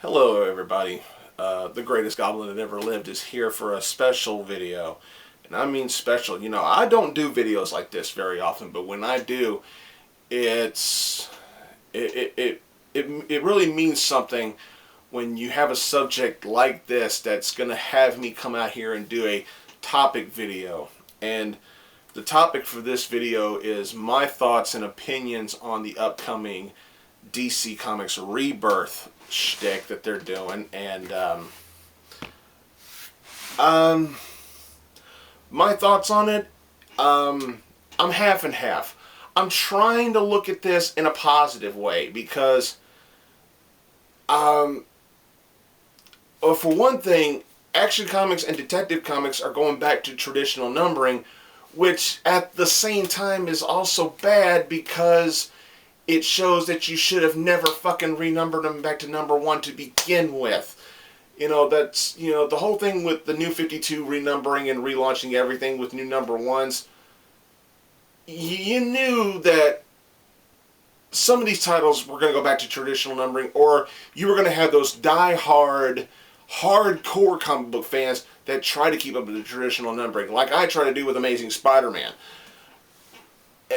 Hello everybody. The greatest goblin that ever lived is here for a special video. And I mean special. You know, I don't do videos like this very often, but when I do, it's it really means something when you have a subject like this that's going to have me come out here and do a topic video. And the topic for this video is my thoughts and opinions on the upcoming DC Comics Rebirth shtick that they're doing, and my thoughts on it, I'm half and half. I'm trying to look at this in a positive way because, well, for one thing, Action Comics and Detective Comics are going back to traditional numbering, which at the same time is also bad because it shows that you should have never fucking renumbered them back to number one to begin with. You know, that's, you know, the whole thing with the New 52 renumbering and relaunching everything with new number ones. You knew that some of these titles were going to go back to traditional numbering, or you were going to have those die-hard, hardcore comic book fans that try to keep up with the traditional numbering, like I try to do with Amazing Spider-Man.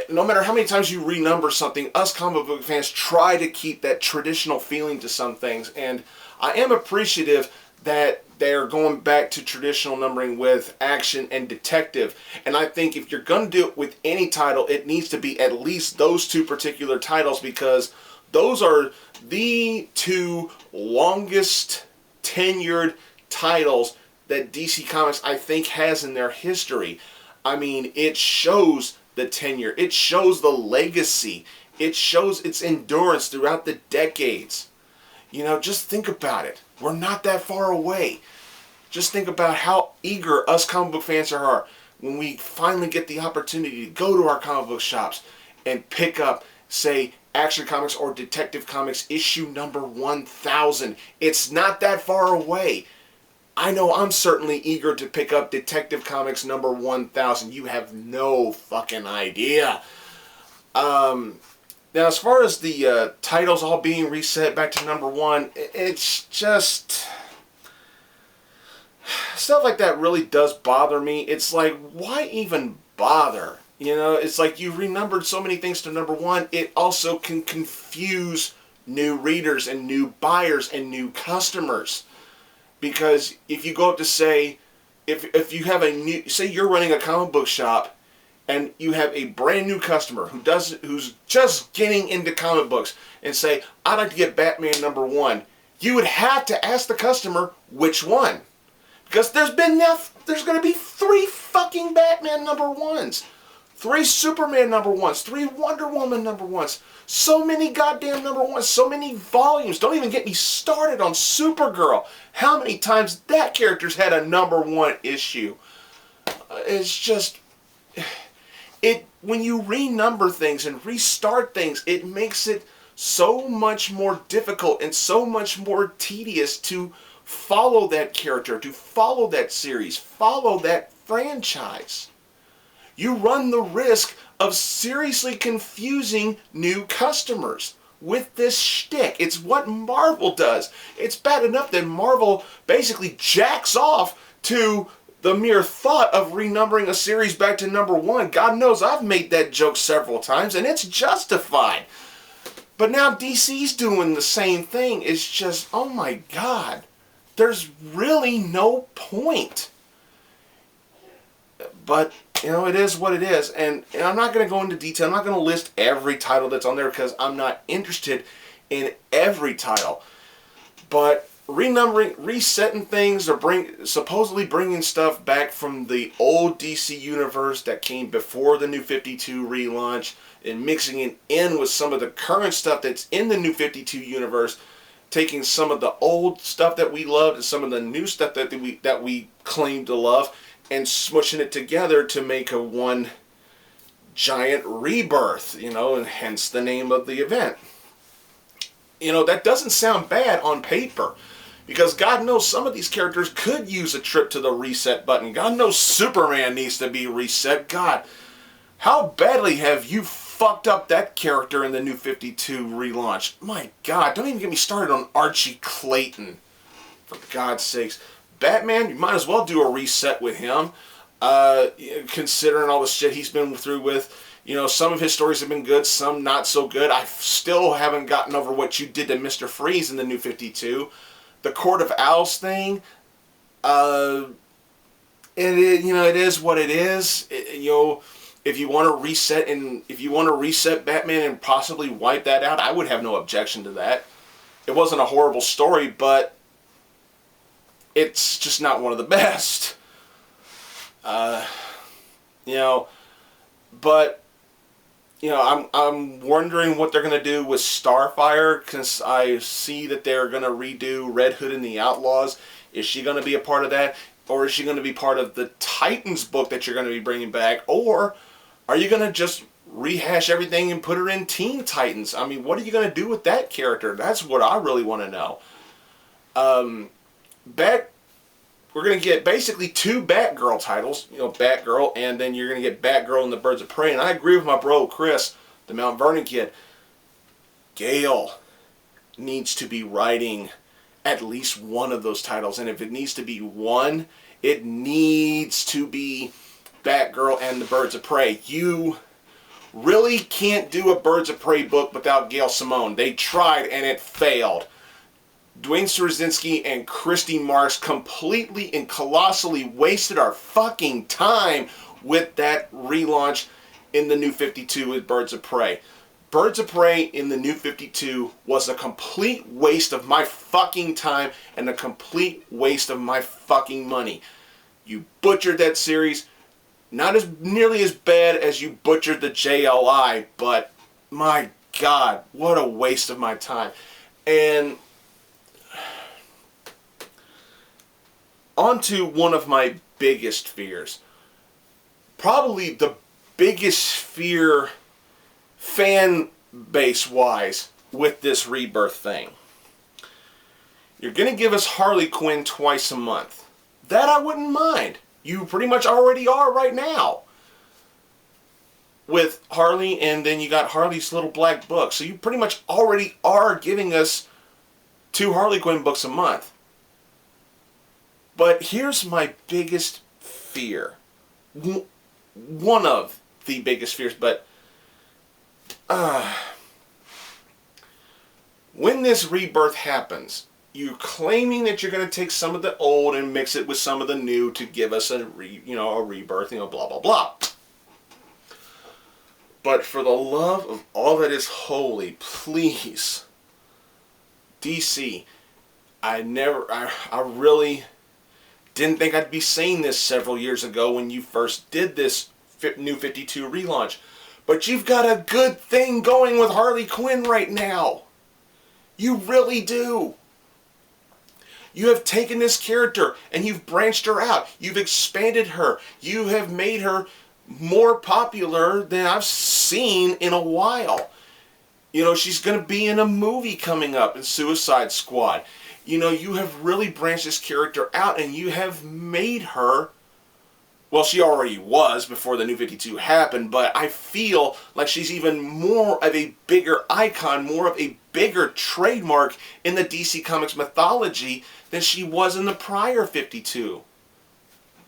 No matter how many times you renumber something, us comic book fans try to keep that traditional feeling to some things, and I am appreciative that they're going back to traditional numbering with Action and Detective. And I think if you're going to do it with any title, it needs to be at least those two particular titles, because those are the two longest tenured titles that DC Comics, I think, has in their history. I mean, it shows the tenure, it shows the legacy, it shows its endurance throughout the decades. You know, just think about it. We're not that far away. Just think about how eager us comic book fans are when we finally get the opportunity to go to our comic book shops and pick up, say, Action Comics or Detective Comics issue number 1000. It's not that far away. I know I'm certainly eager to pick up Detective Comics number 1000. You have no fucking idea. Now, as far as the titles all being reset back to number one, it's just... stuff like that really does bother me. It's like, why even bother? You know, it's like you renumbered so many things to number one, it also can confuse new readers and new buyers and new customers. Because if you go up to say, if you have a new, say you're running a comic book shop and you have a brand new customer who's just getting into comic books and say, I'd like to get Batman number one, you would have to ask the customer which one. Because there's going to be 3 fucking Batman number ones, 3 Superman number ones, 3 Wonder Woman number ones, so many goddamn number ones, so many volumes. Don't even get me started on Supergirl. How many times that character's had a number one issue? It's just, when you renumber things and restart things, it makes it so much more difficult and so much more tedious to follow that character, to follow that series, follow that franchise. You run the risk of seriously confusing new customers with this shtick. It's what Marvel does. It's bad enough that Marvel basically jacks off to the mere thought of renumbering a series back to number one. God knows I've made that joke several times, and it's justified. But now DC's doing the same thing. It's just, oh my God. There's really no point. But, you know, it is what it is. And I'm not going to go into detail. I'm not going to list every title that's on there because I'm not interested in every title. But renumbering, resetting things, or supposedly bringing stuff back from the old DC universe that came before the New 52 relaunch and mixing it in with some of the current stuff that's in the New 52 universe, taking some of the old stuff that we loved and some of the new stuff that we claim to love, and smushing it together to make a one giant rebirth, you know, and hence the name of the event. You know, that doesn't sound bad on paper, because God knows some of these characters could use a trip to the reset button. God knows Superman needs to be reset. God, how badly have you fucked up that character in the New 52 relaunch. My God, don't even get me started on Archie Clayton. For God's sakes. Batman, you might as well do a reset with him. Considering all the shit he's been through with. You know, some of his stories have been good, some not so good. I still haven't gotten over what you did to Mr. Freeze in the New 52. The Court of Owls thing, it is what it is. If you want to reset Batman and possibly wipe that out, I would have no objection to that. It wasn't a horrible story, but it's just not one of the best. I'm wondering what they're going to do with Starfire, because I see that they're going to redo Red Hood and the Outlaws. Is she going to be a part of that? Or is she going to be part of the Titans book that you're going to be bringing back? Or are you going to just rehash everything and put her in Teen Titans? I mean, what are you going to do with that character? That's what I really want to know. We're going to get basically 2 Batgirl titles. Batgirl, and then you're going to get Batgirl and the Birds of Prey. And I agree with my bro, Chris, the Mount Vernon kid. Gale needs to be writing at least one of those titles. And if it needs to be one, it needs to be Batgirl and the Birds of Prey. You really can't do a Birds of Prey book without Gail Simone. They tried and it failed. Dwayne Straczynski and Christy Marks completely and colossally wasted our fucking time with that relaunch in the New 52 with Birds of Prey. Birds of Prey in the New 52 was a complete waste of my fucking time and a complete waste of my fucking money. You butchered that series. Not as nearly as bad as you butchered the JLI, but my God, what a waste of my time. And on to one of my biggest fears. Probably the biggest fear fan base wise with this Rebirth thing. You're going to give us Harley Quinn twice a month. That I wouldn't mind. You pretty much already are right now with Harley, and then you got Harley's Little Black Book. So you pretty much already are giving us 2 Harley Quinn books a month. But here's my biggest fear. One of the biggest fears, but when this Rebirth happens, you're claiming that you're going to take some of the old and mix it with some of the new to give us a rebirth, blah, blah, blah. But for the love of all that is holy, please, DC, I really didn't think I'd be saying this several years ago when you first did this New 52 relaunch. But you've got a good thing going with Harley Quinn right now. You really do. You have taken this character and you've branched her out. You've expanded her. You have made her more popular than I've seen in a while. She's going to be in a movie coming up in Suicide Squad. You have really branched this character out and you have made her, well, she already was before the New 52 happened, but I feel like she's even more of a bigger icon, more of a bigger trademark in the DC Comics mythology than she was in the prior 52.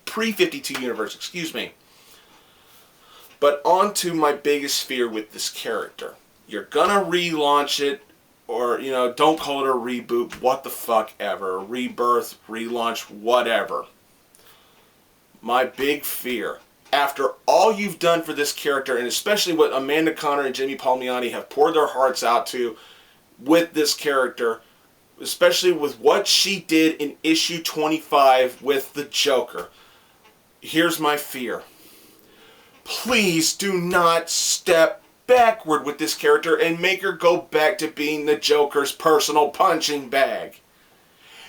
Pre-52 universe, excuse me. But on to my biggest fear with this character. You're gonna relaunch it, or, don't call it a reboot, what the fuck ever. Rebirth, relaunch, whatever. My big fear, after all you've done for this character, and especially what Amanda Conner and Jimmy Palmiotti have poured their hearts out to with this character, especially with what she did in issue 25 with the Joker. Here's my fear. Please do not step backward with this character and make her go back to being the Joker's personal punching bag.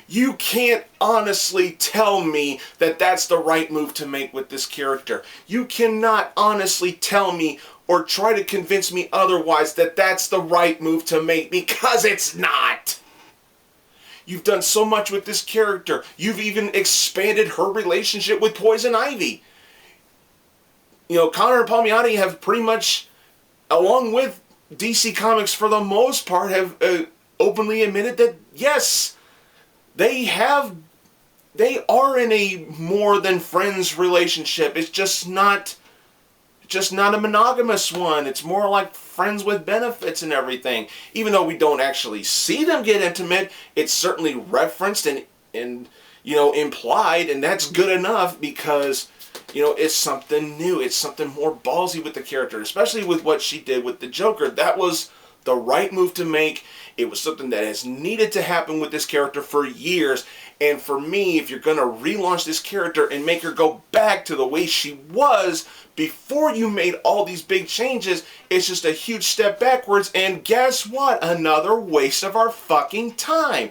You can't honestly tell me that that's the right move to make with this character. You cannot honestly tell me or try to convince me otherwise that that's the right move to make, because it's not. You've done so much with this character. You've even expanded her relationship with Poison Ivy. Conner and Palmiotti have pretty much along with DC Comics for the most part, have openly admitted that yes, they are in a more than friends relationship. It's just not a monogamous one. It's more like friends with benefits and everything. Even though we don't actually see them get intimate, it's certainly referenced and implied, and that's good enough because it's something new. It's something more ballsy with the character, especially with what she did with the Joker. That was the right move to make. It was something that has needed to happen with this character for years. And for me, if you're going to relaunch this character and make her go back to the way she was before you made all these big changes, it's just a huge step backwards. And guess what? Another waste of our fucking time.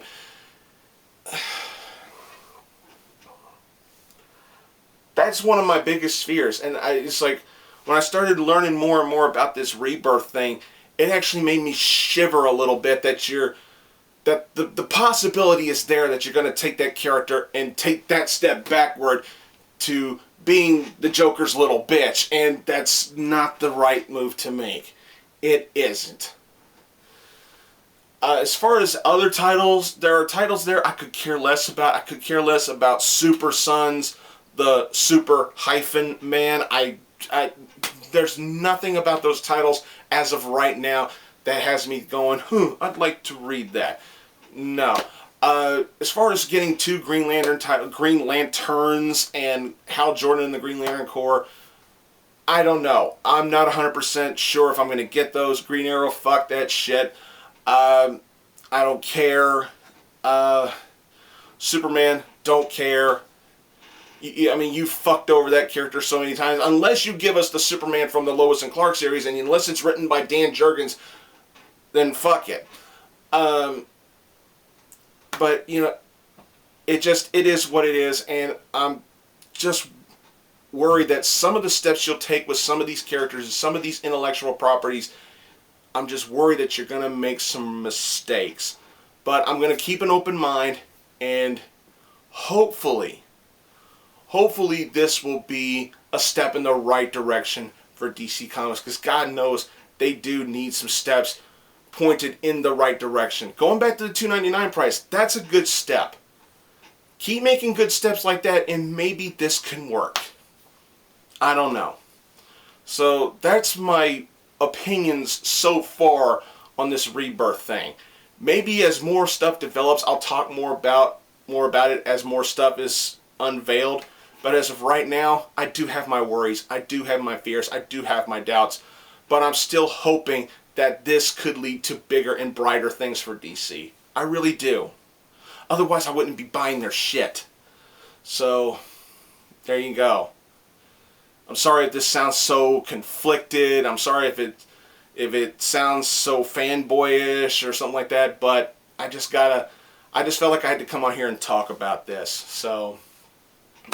That's one of my biggest fears. And it's like, when I started learning more and more about this Rebirth thing, it actually made me shiver a little bit that the possibility is there that you're going to take that character and take that step backward to being the Joker's little bitch, and that's not the right move to make. It isn't. As far as other titles, there are titles there I could care less about. I could care less about Super Sons, the Super hyphen man. There's nothing about those titles as of right now that has me going, I'd like to read that. No. As far as getting two Green Lanterns and Hal Jordan and the Green Lantern Corps, I don't know. I'm not 100% sure if I'm going to get those. Green Arrow, fuck that shit. I don't care. Superman, don't care. I mean, you fucked over that character so many times. Unless you give us the Superman from the Lois and Clark series, and unless it's written by Dan Jurgens, then fuck it. But, it is what it is, and I'm just worried that some of the steps you'll take with some of these characters and some of these intellectual properties, I'm just worried that you're going to make some mistakes. But I'm going to keep an open mind, and hopefully this will be a step in the right direction for DC Comics, because God knows they do need some steps pointed in the right direction. Going back to the $2.99 price, that's a good step. Keep making good steps like that, and maybe this can work. I don't know. So that's my opinions so far on this Rebirth thing. Maybe as more stuff develops, I'll talk more about it as more stuff is unveiled. But as of right now, I do have my worries. I do have my fears. I do have my doubts. But I'm still hoping that this could lead to bigger and brighter things for DC. I really do. Otherwise, I wouldn't be buying their shit. So, there you go. I'm sorry if this sounds so conflicted. I'm sorry if it sounds so fanboyish or something like that. But I just felt like I had to come on here and talk about this. So,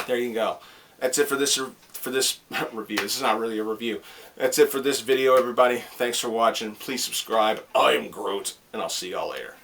there you go. That's it for this review. This is not really a review. That's it for this video, everybody. Thanks for watching. Please subscribe. I am Groot, and I'll see y'all later.